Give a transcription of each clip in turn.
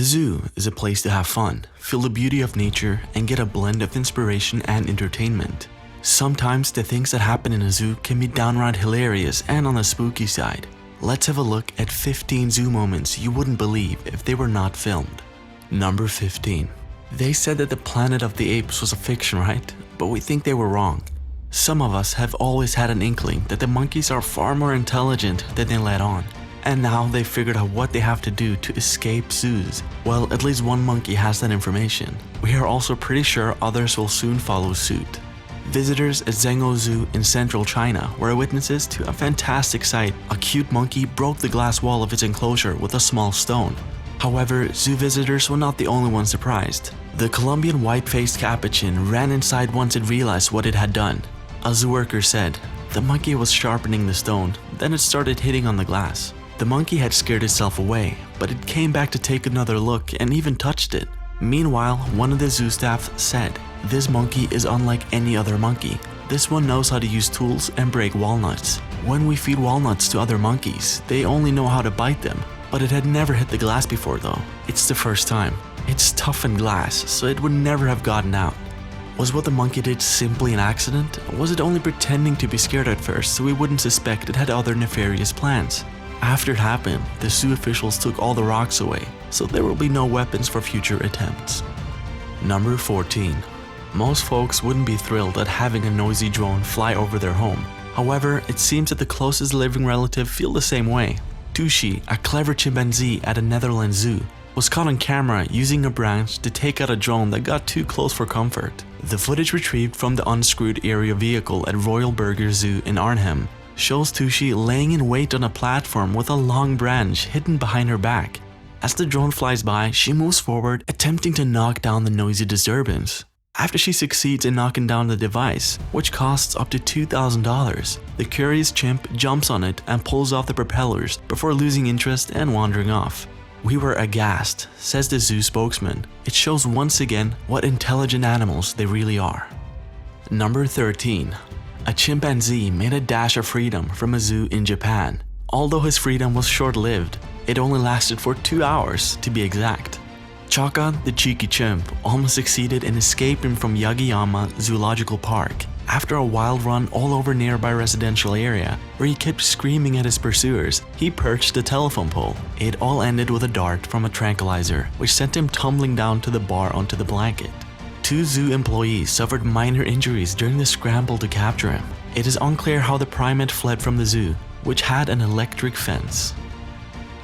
The zoo is a place to have fun, feel the beauty of nature, and get a blend of inspiration and entertainment. Sometimes the things that happen in a zoo can be downright hilarious and on the spooky side. Let's have a look at 15 zoo moments you wouldn't believe if they were not filmed. Number 15. They said that the Planet of the Apes was a fiction, right? But we think they were wrong. Some of us have always had an inkling that the monkeys are far more intelligent than they let on. And now they've figured out what they have to do to escape zoos. Well, at least one monkey has that information. We are also pretty sure others will soon follow suit. Visitors at Zhengzhou Zoo in central China were witnesses to a fantastic sight. A cute monkey broke the glass wall of its enclosure with a small stone. However, zoo visitors were not the only ones surprised. The Colombian white-faced capuchin ran inside once it realized what it had done. A zoo worker said, "The monkey was sharpening the stone, then it started hitting on the glass. The monkey had scared itself away, but it came back to take another look and even touched it." Meanwhile, one of the zoo staff said, "This monkey is unlike any other monkey. This one knows how to use tools and break walnuts. When we feed walnuts to other monkeys, they only know how to bite them." But it had never hit the glass before though. It's the first time. It's toughened glass, so it would never have gotten out. Was what the monkey did simply an accident? Or was it only pretending to be scared at first so we wouldn't suspect it had other nefarious plans? After it happened, the zoo officials took all the rocks away, so there will be no weapons for future attempts. Number 14. Most folks wouldn't be thrilled at having a noisy drone fly over their home. However, it seems that the closest living relative feel the same way. Tushi, a clever chimpanzee at a Netherlands zoo, was caught on camera using a branch to take out a drone that got too close for comfort. The footage retrieved from the unscrewed area vehicle at Royal Burger Zoo in Arnhem shows Tushi laying in wait on a platform with a long branch hidden behind her back. As the drone flies by, she moves forward, attempting to knock down the noisy disturbance. After she succeeds in knocking down the device, which costs up to $2,000, the curious chimp jumps on it and pulls off the propellers before losing interest and wandering off. "We were aghast," says the zoo spokesman. "It shows once again what intelligent animals they really are." Number 13. A chimpanzee made a dash of freedom from a zoo in Japan. Although his freedom was short-lived, it only lasted for 2 hours to be exact. Chaka, the cheeky chimp, almost succeeded in escaping from Yagiyama Zoological Park after a wild run all over nearby residential area where he kept screaming at his pursuers. He perched the telephone pole. It all ended with a dart from a tranquilizer, which sent him tumbling down to the bar onto the blanket. 2 zoo employees suffered minor injuries during the scramble to capture him. It is unclear how the primate fled from the zoo, which had an electric fence.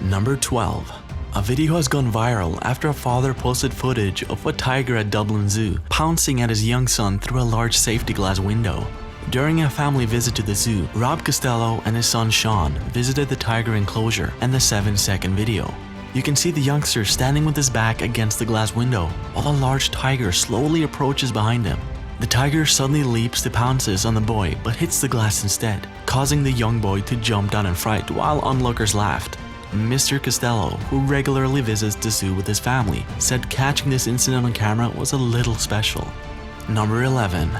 Number 12. A video has gone viral after a father posted footage of a tiger at Dublin Zoo pouncing at his young son through a large safety glass window. During a family visit to the zoo, Rob Costello and his son Sean visited the tiger enclosure and the 7-second video. You can see the youngster standing with his back against the glass window while a large tiger slowly approaches behind him. The tiger suddenly leaps to pounces on the boy but hits the glass instead, causing the young boy to jump down in fright while onlookers laughed. Mr. Costello, who regularly visits the zoo with his family, said catching this incident on camera was a little special. Number 11.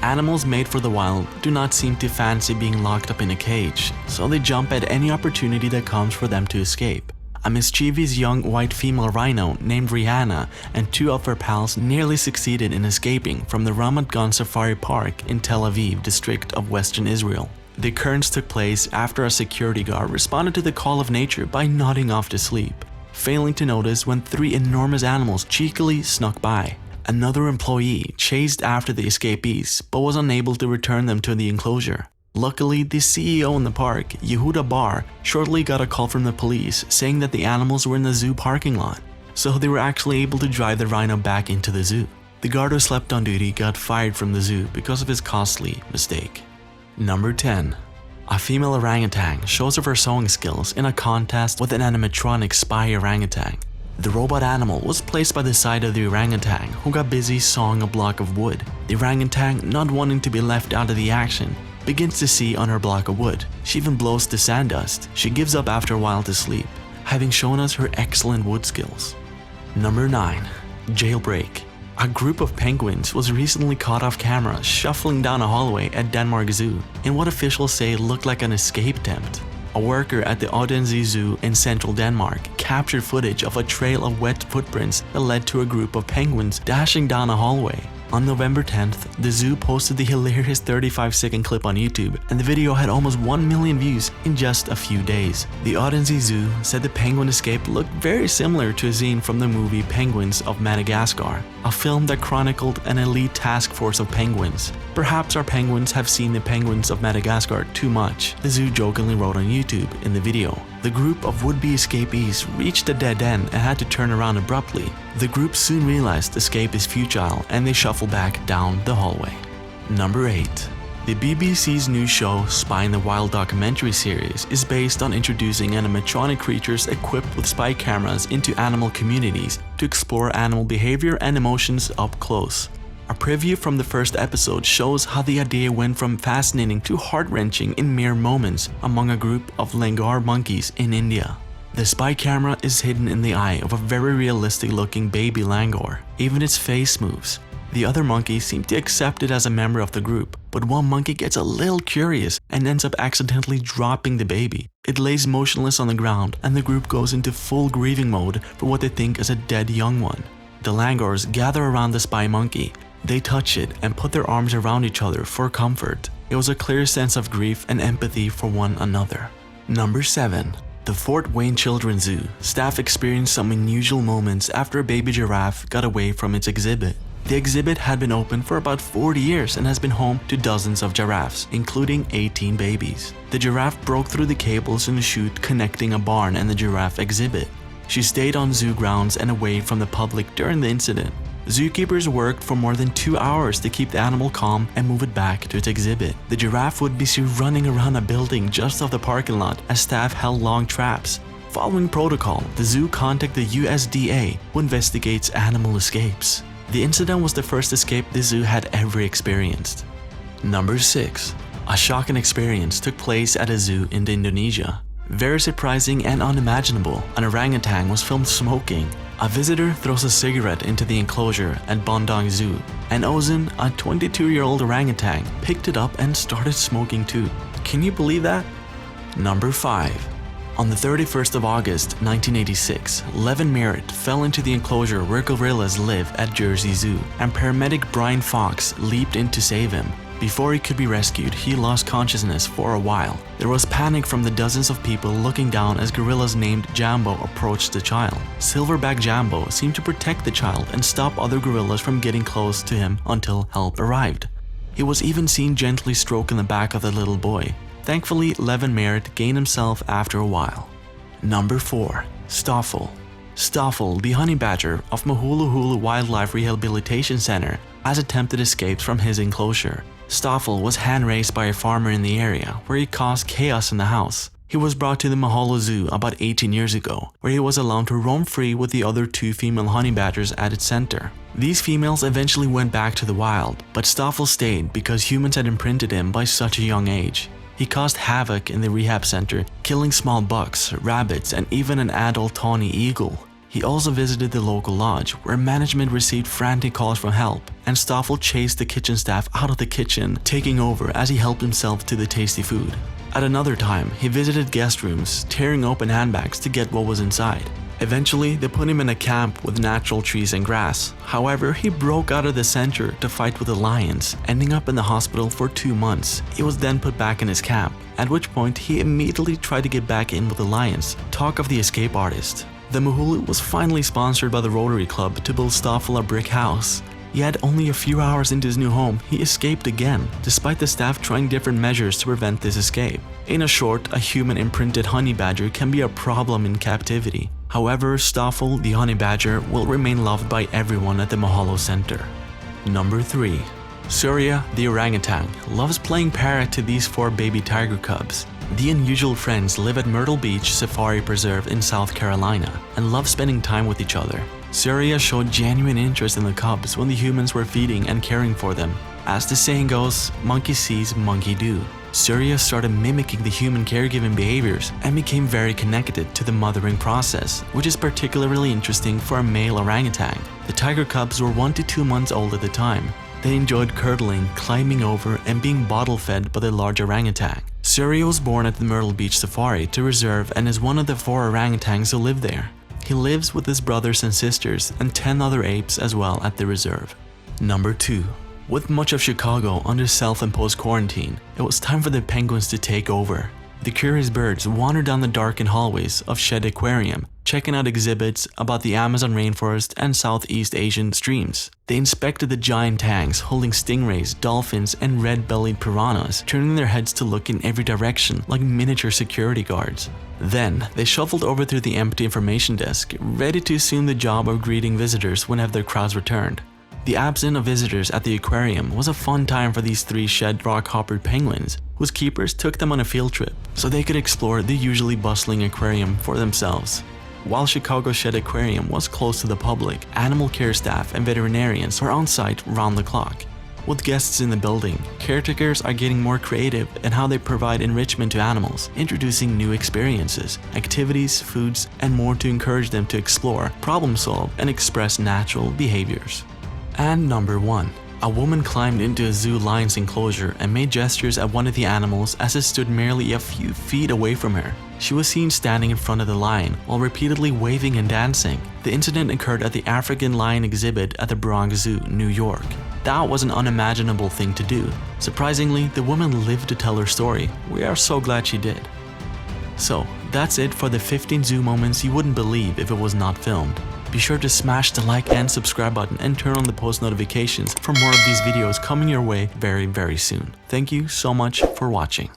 Animals made for the wild do not seem to fancy being locked up in a cage, so they jump at any opportunity that comes for them to escape. A mischievous young white female rhino named Rihanna and 2 of her pals nearly succeeded in escaping from the Ramat Gan Safari Park in Tel Aviv district of Western Israel. The occurrence took place after a security guard responded to the call of nature by nodding off to sleep, failing to notice when 3 enormous animals cheekily snuck by. Another employee chased after the escapees but was unable to return them to the enclosure. Luckily, the CEO in the park, Yehuda Bar, shortly got a call from the police saying that the animals were in the zoo parking lot, so they were actually able to drive the rhino back into the zoo. The guard who slept on duty got fired from the zoo because of his costly mistake. Number 10. A female orangutan shows off her sewing skills in a contest with an animatronic spy orangutan. The robot animal was placed by the side of the orangutan, who got busy sawing a block of wood. The orangutan, not wanting to be left out of the action, begins to see on her block of wood. She even blows the sand dust. She gives up after a while to sleep, having shown us her excellent wood skills. Number 9. Jailbreak. A group of penguins was recently caught off camera shuffling down a hallway at Denmark Zoo in what officials say looked like an escape attempt. A worker at the Odense Zoo in central Denmark captured footage of a trail of wet footprints that led to a group of penguins dashing down a hallway. On November 10th, the zoo posted the hilarious 35-second clip on YouTube, and the video had almost 1 million views in just a few days. The Odense Zoo said the penguin escape looked very similar to a scene from the movie Penguins of Madagascar, a film that chronicled an elite task force of penguins. "Perhaps our penguins have seen the penguins of Madagascar too much," the zoo jokingly wrote on YouTube in the video. The group of would-be escapees reached a dead end and had to turn around abruptly. The group soon realized escape is futile and they shuffle back down the hallway. Number 8. The BBC's new show Spy in the Wild documentary series is based on introducing animatronic creatures equipped with spy cameras into animal communities to explore animal behavior and emotions up close. A preview from the first episode shows how the idea went from fascinating to heart-wrenching in mere moments among a group of langur monkeys in India. The spy camera is hidden in the eye of a very realistic-looking baby langur. Even its face moves. The other monkeys seem to accept it as a member of the group, but one monkey gets a little curious and ends up accidentally dropping the baby. It lays motionless on the ground, and the group goes into full grieving mode for what they think is a dead young one. The langurs gather around the spy monkey. They touch it and put their arms around each other for comfort. It was a clear sense of grief and empathy for one another. Number 7. The Fort Wayne Children's Zoo. Staff experienced some unusual moments after a baby giraffe got away from its exhibit. The exhibit had been open for about 40 years and has been home to dozens of giraffes, including 18 babies. The giraffe broke through the cables in a chute connecting a barn and the giraffe exhibit. She stayed on zoo grounds and away from the public during the incident. Zookeepers worked for more than 2 hours to keep the animal calm and move it back to its exhibit. The giraffe would be seen running around a building just off the parking lot as staff held long traps. Following protocol, the zoo contacted the USDA, who investigates animal escapes. The incident was the first escape the zoo had ever experienced. Number 6. A shocking experience took place at a zoo in Indonesia. Very surprising and unimaginable, an orangutan was filmed smoking. A visitor throws a cigarette into the enclosure at Bandung Zoo, and Ozan, a 22-year-old orangutan, picked it up and started smoking too. Can you believe that? Number 5. On the 31st of August 1986, Levin Merritt fell into the enclosure where gorillas live at Jersey Zoo, and paramedic Brian Fox leaped in to save him. Before he could be rescued, he lost consciousness for a while. There was panic from the dozens of people looking down as gorillas named Jambo approached the child. Silverback Jambo seemed to protect the child and stop other gorillas from getting close to him until help arrived. He was even seen gently stroking the back of the little boy. Thankfully, Levin Merritt gained himself after a while. Number 4. Stoffel. Stoffel, the honey badger of Mahulu Hulu Wildlife Rehabilitation Center, has attempted escapes from his enclosure. Stoffel was hand-raised by a farmer in the area, where he caused chaos in the house. He was brought to the Mahalo Zoo about 18 years ago, where he was allowed to roam free with the other 2 female honey badgers at its center. These females eventually went back to the wild, but Stoffel stayed because humans had imprinted him by such a young age. He caused havoc in the rehab center, killing small bucks, rabbits, and even an adult tawny eagle. He also visited the local lodge, where management received frantic calls for help, and Stoffel chased the kitchen staff out of the kitchen, taking over as he helped himself to the tasty food. At another time, he visited guest rooms, tearing open handbags to get what was inside. Eventually, they put him in a camp with natural trees and grass. However, he broke out of the center to fight with the lions, ending up in the hospital for 2 months. He was then put back in his camp, at which point he immediately tried to get back in with the lions. Talk of the escape artist. The Mahulu was finally sponsored by the Rotary Club to build Stoffel a brick house. Yet only a few hours into his new home, he escaped again, despite the staff trying different measures to prevent this escape. In a short, a human-imprinted honey badger can be a problem in captivity. However, Stoffel, the honey badger, will remain loved by everyone at the Mahalo Center. Number 3. Surya, the orangutan, loves playing parrot to these 4 baby tiger cubs. The unusual friends live at Myrtle Beach Safari Preserve in South Carolina and love spending time with each other. Surya showed genuine interest in the cubs when the humans were feeding and caring for them. As the saying goes, monkey sees, monkey do. Surya started mimicking the human caregiving behaviors and became very connected to the mothering process, which is particularly interesting for a male orangutan. The tiger cubs were 1 to 2 months old at the time. They enjoyed cuddling, climbing over, and being bottle-fed by the large orangutan. Surrey was born at the Myrtle Beach Safari to Reserve and is one of the 4 orangutans who live there. He lives with his brothers and sisters and 10 other apes as well at the reserve. Number 2. With much of Chicago under self-imposed quarantine, it was time for the penguins to take over. The curious birds wandered down the darkened hallways of Shed Aquarium, checking out exhibits about the Amazon rainforest and Southeast Asian streams. They inspected the giant tanks holding stingrays, dolphins, and red-bellied piranhas, turning their heads to look in every direction like miniature security guards. Then, they shuffled over to the empty information desk, ready to assume the job of greeting visitors whenever their crowds returned. The absence of visitors at the aquarium was a fun time for these 3 shed rock-hoppered penguins, whose keepers took them on a field trip so they could explore the usually bustling aquarium for themselves. While Chicago Shed Aquarium was closed to the public, animal care staff and veterinarians were on site round the clock. With guests in the building, caretakers are getting more creative in how they provide enrichment to animals, introducing new experiences, activities, foods, and more to encourage them to explore, problem solve, and express natural behaviors. And number 1. A woman climbed into a zoo lion's enclosure and made gestures at one of the animals as it stood merely a few feet away from her. She was seen standing in front of the lion while repeatedly waving and dancing. The incident occurred at the African lion exhibit at the Bronx Zoo, New York. That was an unimaginable thing to do. Surprisingly, the woman lived to tell her story. We are so glad she did. So, that's it for the 15 zoo moments you wouldn't believe if it was not filmed. Be sure to smash the like and subscribe button and turn on the post notifications for more of these videos coming your way very soon. Thank you so much for watching.